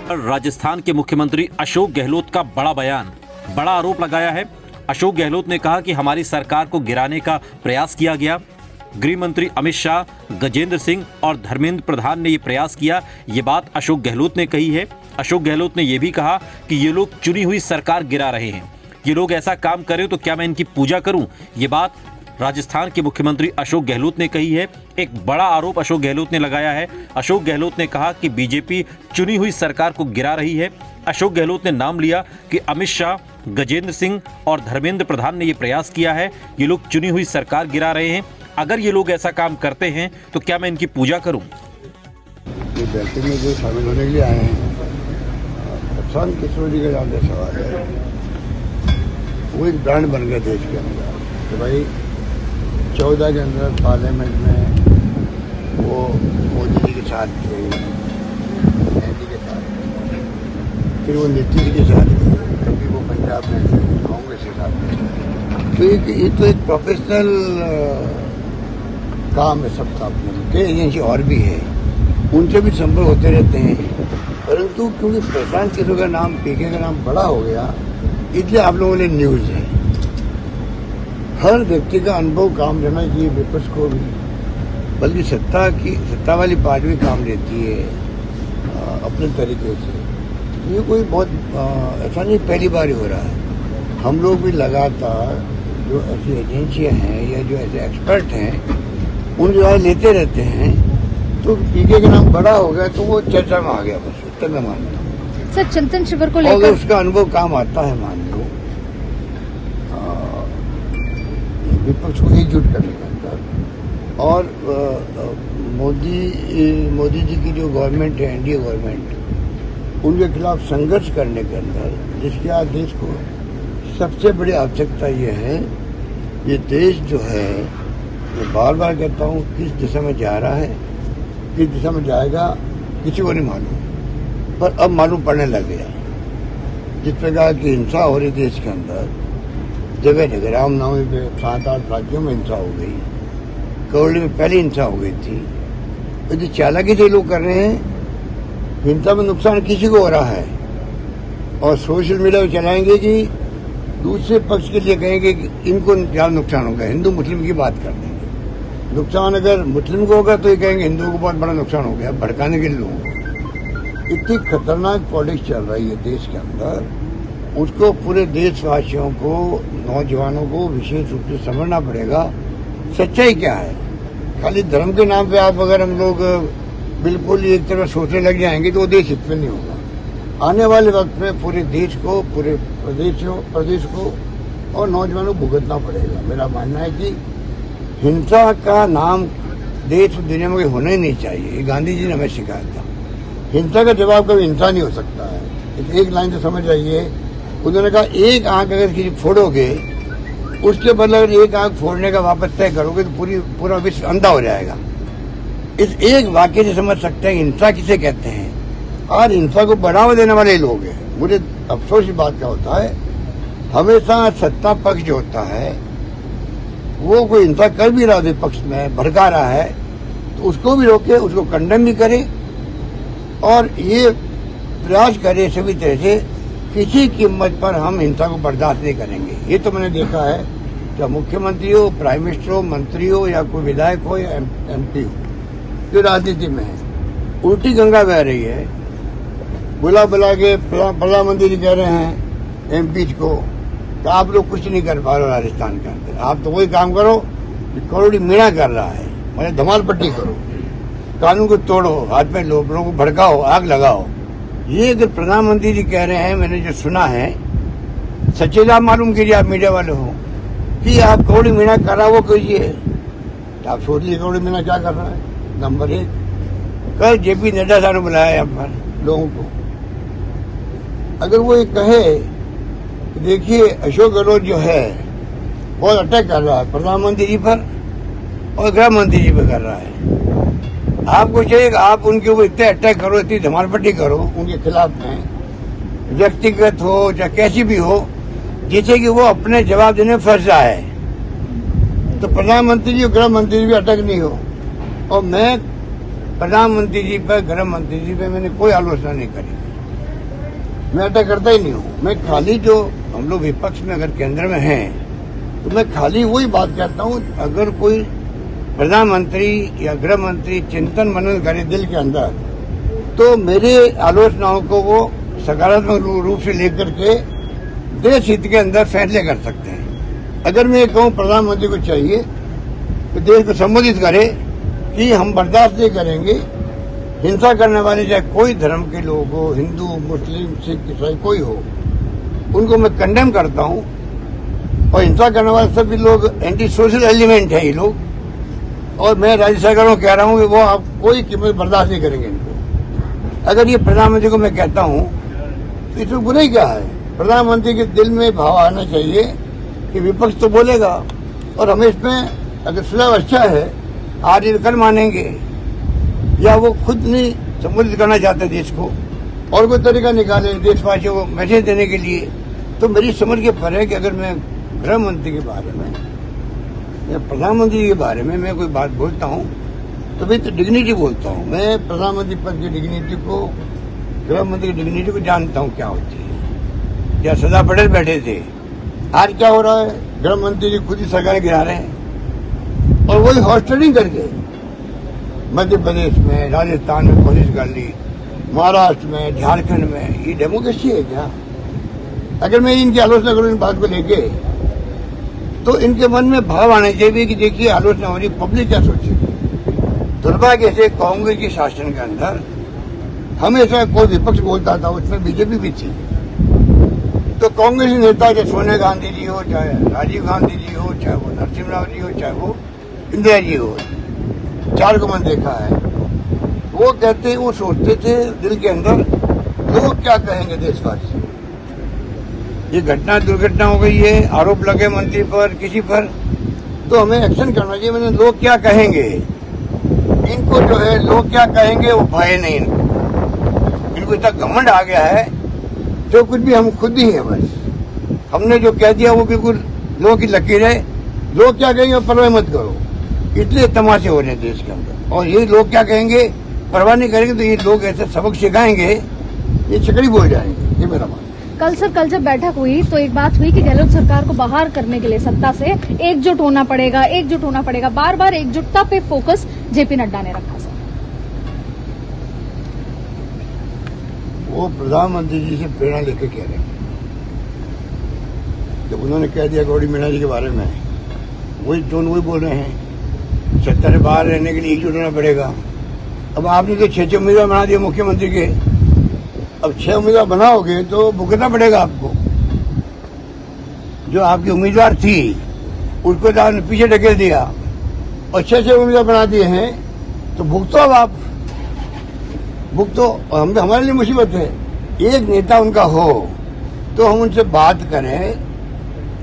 राजस्थान के मुख्यमंत्री अशोक गहलोत का बड़ा बयान, बड़ा आरोप लगाया है। अशोक गहलोत ने कहा कि हमारी सरकार को गिराने का प्रयास किया गया। गृह मंत्री अमित शाह, गजेंद्र सिंह और धर्मेंद्र प्रधान ने ये प्रयास किया। ये बात अशोक गहलोत ने कही है। अशोक गहलोत ने यह भी कहा कि ये लोग चुनी हुई सरकार गिरा रहे हैं। ये लोग ऐसा काम करें तो क्या मैं इनकी पूजा करूं? ये बात राजस्थान के मुख्यमंत्री अशोक गहलोत ने कही है। एक बड़ा आरोप अशोक गहलोत ने लगाया है। अशोक गहलोत ने कहा कि बीजेपी चुनी हुई सरकार को गिरा रही है। अशोक गहलोत ने नाम लिया कि अमित शाह, गजेंद्र सिंह और धर्मेंद्र प्रधान ने ये प्रयास किया है। ये लोग चुनी हुई सरकार गिरा रहे हैं। अगर ये लोग ऐसा काम करते हैं तो क्या मैं इनकी पूजा करूं? ये बैठक में जो शामिल होने के लिए आए हैं, प्रशांत किशोर जी का जहाँ तक सवाल है, वो एक ब्रांड बन गया देश के अंदर। तो भाई 14 के अंदर पार्लियामेंट में वो मोदी जी के साथ थे, मोदी के साथ, फिर वो नीतीश के साथ थे, कभी वो पंजाब में थे, कांग्रेस के साथ थे। तो ये तो एक प्रोफेशनल काम है सबका। अपने एजेंसी और भी है, उनसे भी संपर्क होते रहते हैं, परंतु क्योंकि प्रशांत किशोर का नाम, पीके का नाम बड़ा हो गया, इसलिए आप लोगों ने न्यूज है। हर व्यक्ति का अनुभव काम लेना चाहिए, विपक्ष को भी, बल्कि सत्ता वाली पार्टी भी काम लेती है अपने तरीके से। ये कोई बहुत ऐसा नहीं पहली बार ही हो रहा है। हम लोग भी लगातार जो ऐसी एजेंसियां हैं या जो ऐसे एक्सपर्ट हैं उनकी राय लेते रहते हैं। तो पीके का नाम बड़ा हो गया तो वो चर्चा में आ गया, बस उत्तर में मानता हूँ। सर, चिंतन शिविर को लेकर अगर उसका अनुभव काम आता है, मान लो विपक्ष को एकजुट करने के अंदर, और मोदी जी की जो गवर्नमेंट है, एनडीए गवर्नमेंट, उनके खिलाफ संघर्ष करने के अंदर, जिसके आज देश को सबसे बड़ी आवश्यकता ये है, ये देश जो है, मैं बार बार कहता हूँ, किस दिशा में जा रहा है, किस दिशा में जाएगा किसी को नहीं मालूम, पर अब मालूम पड़ने लग गया। जिस प्रकार की हिंसा हो रही देश के अंदर, जगह जगह, रामनवमी पे 7-8 राज्यों में हिंसा हो गई, करौली में पहली हिंसा हो गई थी। यदि चालाकी से लोग कर रहे हैं, हिंसा में नुकसान किसी को हो रहा है, और सोशल मीडिया पर चलाएंगे कि दूसरे पक्ष के लिए कहेंगे कि इनको क्या नुकसान होगा, हिंदू मुस्लिम की बात कर देंगे। नुकसान अगर मुस्लिम को होगा तो ये कहेंगे हिंदुओं को बहुत बड़ा नुकसान हो गया, भड़काने के लिए लोगों को। इतनी खतरनाक पॉलिटिक्स चल रही है देश के अंदर, उसको पूरे देशवासियों को, नौजवानों को विशेष रूप से समझना पड़ेगा सच्चाई क्या है। खाली धर्म के नाम पे आप अगर हम लोग बिल्कुल एक तरह सोचने लग जाएंगे तो वो देश हित में नहीं होगा। आने वाले वक्त में पूरे देश को, पूरे प्रदेश को और नौजवानों को भुगतना पड़ेगा। मेरा मानना है कि हिंसा का नाम देश और दुनिया में होना ही नहीं चाहिए। ये गांधी जी ने हमें सिखाया था। हिंसा का जवाब कभी हिंसा नहीं हो सकता है। एक लाइन से समझ आइए, उन्होंने कहा एक आंख अगर किसी फोड़ोगे, उसके बदले अगर एक आंख फोड़ने का वापस तय करोगे तो पूरा विश्व अंधा हो जाएगा। इस एक वाक्य से समझ सकते हैं हिंसा किसे कहते हैं, और हिंसा को बढ़ावा देने वाले लोग हैं। मुझे अफसोस इस बात का होता है, हमेशा सत्ता पक्ष जो होता है वो कोई हिंसा कर भी रहा विपक्ष में, भड़का रहा है, तो उसको भी रोके, उसको कंडेम भी करे, और ये प्रयास करे सभी तरह से किसी कीमत पर हम हिंसा को बर्दाश्त नहीं करेंगे। ये तो मैंने देखा है, चाहे मुख्यमंत्री हो, प्राइम मिनिस्टर हो, मंत्री हो, या कोई विधायक हो या एमपी हो, जो राजनीति में है, उल्टी गंगा बह रही है। बुला के प्रधानमंत्री जी कह रहे हैं एमपी को कि आप लोग कुछ नहीं कर पा रहे राजस्थान के अंदर, आप तो वही काम करो करोड़ी मीणा कर रहा है, मैंने धमाल पट्टी करो, कानून को तोड़ो, हाथ में लोगों को भड़काओ, आग लगाओ। ये अगर प्रधानमंत्री जी कह रहे हैं, मैंने जो सुना है, सच्चे आप मालूम कीजिए, आप मीडिया वाले हो, कि आप करोड़ी मीणा कर रहा, वो कीजिए। आप सोच लीजिए करोड़ी मीणा क्या कर रहा है। नंबर 1, कल जेपी नड्डा साहब ने बुलाया यहाँ पर लोगों को, अगर वो ये कहे कि देखिए अशोक गहलोत जो है बहुत अटैक कर रहा है प्रधानमंत्री जी पर और गृह मंत्री जी पर कर रहा है, आपको चाहिए कि आप उनके ऊपर इतने अटैक करो, इतनी धमालपट्टी करो उनके खिलाफ में, व्यक्तिगत हो चाहे कैसी भी हो, जिससे कि वो अपने जवाब देने में फंस जाए। तो प्रधानमंत्री जी और गृह मंत्री जी भी अटैक नहीं हो। और मैं प्रधानमंत्री जी पर, गृह मंत्री जी पर मैंने कोई आलोचना नहीं करी। मैं अटैक करता ही नहीं हूँ। मैं खाली जो हम लोग विपक्ष में अगर केंद्र में हैं तो मैं खाली वही बात कहता हूँ, अगर कोई प्रधानमंत्री या गृह मंत्री चिंतन मनन करे दिल के अंदर तो मेरे आलोचनाओं को वो सकारात्मक रूप से लेकर के देश हित के अंदर फैसले कर सकते हैं। अगर मैं ये कहूँ प्रधानमंत्री को चाहिए कि देश को संबोधित करे कि हम बर्दाश्त नहीं करेंगे हिंसा करने वाले, चाहे कोई धर्म के लोग हो, हिंदू, मुस्लिम, सिख, ईसाई कोई हो, उनको मैं कंडेम करता हूँ। और हिंसा करने वाले सभी लोग एंटी सोशल एलिमेंट है ये लोग, और मैं राज्य सरकारों को कह रहा हूँ कि वो आप कोई कीमत बर्दाश्त नहीं करेंगे इनको। अगर ये प्रधानमंत्री को मैं कहता हूँ तो इसमें बुराई क्या है? प्रधानमंत्री के दिल में भाव आना चाहिए कि विपक्ष तो बोलेगा और हमें इसमें अगर सुलह अच्छा है आज ये कल मानेंगे, या वो खुद नहीं संबोधित करना चाहते देश को और कोई तरीका निकाले देशवासियों को मैसेज देने के लिए, तो मेरी समझ के पर है कि अगर मैं गृह मंत्री के बारे में या प्रधानमंत्री के बारे में मैं कोई बात बोलता हूँ तो भी तो डिग्निटी बोलता हूँ। मैं प्रधानमंत्री पद की डिग्निटी को, गृह मंत्री की डिग्निटी को जानता हूँ क्या होती है। या सरदार पटेल बैठे थे, आज क्या हो रहा है? गृह मंत्री जी खुद ही सरकार गिरा रहे हैं और वही हॉस्टलिंग करके मध्य प्रदेश में, राजस्थान में कोशिश कर ली, महाराष्ट्र में, झारखंड में। ये डेमोक्रेसी है क्या? अगर मैं इनकी आलोचना करूं इस बात को लेके तो इनके मन में भाव आने चाहिए कि देखिए आलोचना हो रही, पब्लिक क्या सोचेगी। दुर्भाग्य से कांग्रेस के शासन के अंदर हमेशा कोई विपक्ष बोलता था, उसमें बीजेपी भी थी, तो कांग्रेस नेता चाहे सोनिया गांधी जी हो, चाहे राजीव गांधी जी हो, चाहे वो नरसिम्हा राव जी हो, चाहे वो इंदिरा जी हो, चार को मैंने देखा है, वो कहते, वो सोचते थे दिल के अंदर लोग क्या कहेंगे देशवासी। ये घटना दुर्घटना हो गई है, आरोप लगे मंत्री पर, किसी पर, तो हमें एक्शन करना चाहिए। मैंने लोग क्या कहेंगे, इनको जो है लोग क्या कहेंगे वो भय नहीं, इनको इतना घमंड आ गया है, जो कुछ भी हम खुद ही है, बस हमने जो कह दिया वो बिल्कुल लोगों की लकीर है। लोग क्या कहेंगे परवाह मत करो, इतने तमाशे हो रहे हैं देश के अंदर, और ये लोग क्या कहेंगे परवाह नहीं करेंगे तो ये लोग ऐसे सबक सिखाएंगे, ये चकड़ी बोल जाएंगे। ये मेरा मानना। कल जब बैठक हुई तो एक बात हुई कि गहलोत सरकार को बाहर करने के लिए सत्ता से एकजुट होना पड़ेगा। बार बार एकजुटता पे फोकस जेपी नड्डा ने रखा। सर, वो प्रधानमंत्री जी से प्रेरणा लेकर कह रहे हैं। जब उन्होंने कह दिया गौरी मीणा जी के बारे में, वही टोन वही बोल रहे हैं, सत्ता से बाहर रहने के लिए एकजुट होना पड़ेगा। अब आपने तो 6 उम्मीदवार बना दिए मुख्यमंत्री के, अब 6 उम्मीदवार बनाओगे तो भुगतना पड़ेगा आपको। जो आपकी उम्मीदवार थी उसको तो आपने पीछे ढकेल दिया और 6 उम्मीदवार बना दिए हैं, तो भुगतो। अब आप भुगतो, हमारे लिए मुसीबत है। एक नेता उनका हो तो हम उनसे बात करें,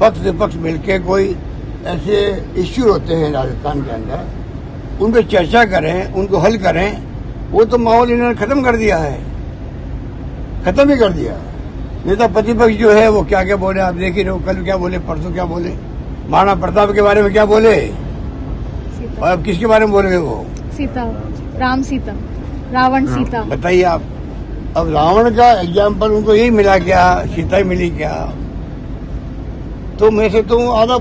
पक्ष विपक्ष मिलकर कोई ऐसे इश्यू होते हैं राजस्थान के अंदर, उन पर चर्चा करें, उनको हल करें। वो तो माहौल इन्होंने खत्म कर दिया है, खत्म ही कर दिया। नेता प्रतिपक्ष जो है वो क्या क्या बोले, आप देख ही रहे हो, कल क्या बोले, परसों क्या बोले, महाराणा प्रताप के बारे में क्या बोले, और अब किसके बारे में बोल रहे वो? सीता, राम सीता, रावण सीता। बताइए आप, अब रावण का एग्जाम्पल उनको यही मिला क्या? सीता ही मिली क्या? तो मैं से तो आधा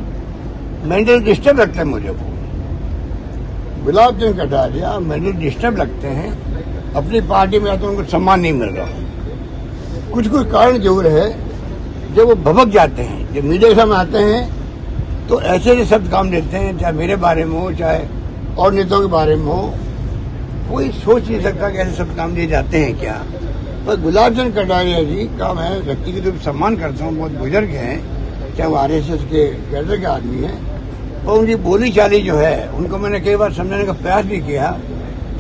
मेंटल डिस्टर्ब लगता है मुझे। वो गुलाब चंद कटारिया मेंटल डिस्टर्ब लगते हैं। अपनी पार्टी में तो उनको सम्मान नहीं मिल रहा। कुछ कारण जरूर है, जब वो भभक जाते हैं, जब मीडिया के सामने आते हैं तो ऐसे शब्द काम लेते हैं, चाहे मेरे बारे में हो, चाहे और नेताओं के बारे में हो। कोई सोच नहीं सकता कि ऐसे शब्द काम लिए जाते हैं क्या। पर गुलाब चंद कटारिया जी का मैं व्यक्तिगत रूप से सम्मान करता हूँ, बहुत बुजुर्ग हैं, चाहे वो RSS के कैडर के आदमी हैं, और उनकी बोली चाली जो है उनको मैंने कई बार समझाने का प्रयास भी किया।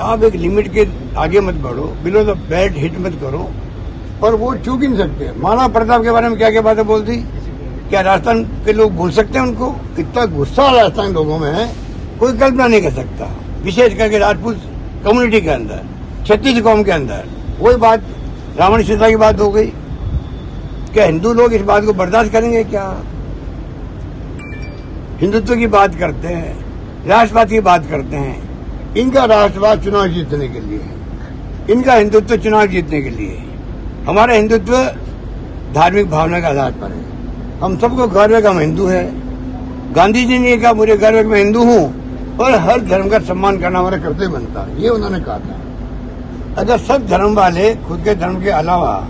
आप एक लिमिट के आगे मत बढ़ो, बिलो द बेल्ट हिट मत करो, पर वो चूक ही नहीं सकते। महाराणा प्रताप के बारे में क्या क्या बातें बोलती, क्या राजस्थान के लोग भूल सकते हैं उनको? इतना गुस्सा राजस्थान लोगों में है, कोई कल्पना नहीं कर सकता, विशेष करके राजपूत कम्युनिटी के अंदर, छत्तीस कौम के अंदर। वही बात रावण सीता की बात हो गई। क्या हिंदू लोग इस बात को बर्दाश्त करेंगे क्या? हिंदुत्व की बात करते हैं, राष्ट्रवाद की बात करते हैं। इनका राष्ट्रवाद चुनाव जीतने के लिए, इनका हिंदुत्व चुनाव जीतने के लिए। हमारा हिंदुत्व धार्मिक भावना के आधार पर है। हम सबको गर्व है कि हम हिंदू है। गांधी जी ने कहा मुझे गर्व है कि मैं हिंदू हूँ और हर धर्म का सम्मान करना हमारा कर्तव्य बनता है, ये उन्होंने कहा था। अगर सब धर्म वाले खुद के धर्म के अलावा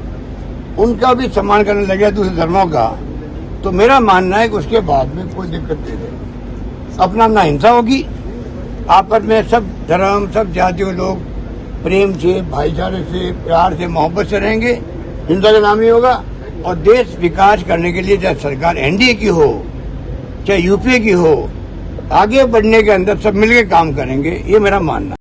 उनका भी सम्मान करने लगे दूसरे धर्मों का, तो मेरा मानना है कि उसके बाद में कोई दिक्कत नहीं है। अपना अपना हिंसा होगी, आपस में सब धर्म सब जातियों लोग प्रेम से, भाईचारे से, प्यार से, मोहब्बत से रहेंगे, हिंसा का नाम नहीं होगा। और देश विकास करने के लिए चाहे सरकार एनडीए की हो चाहे यूपीए की हो, आगे बढ़ने के अंदर सब मिलकर काम करेंगे, ये मेरा मानना है।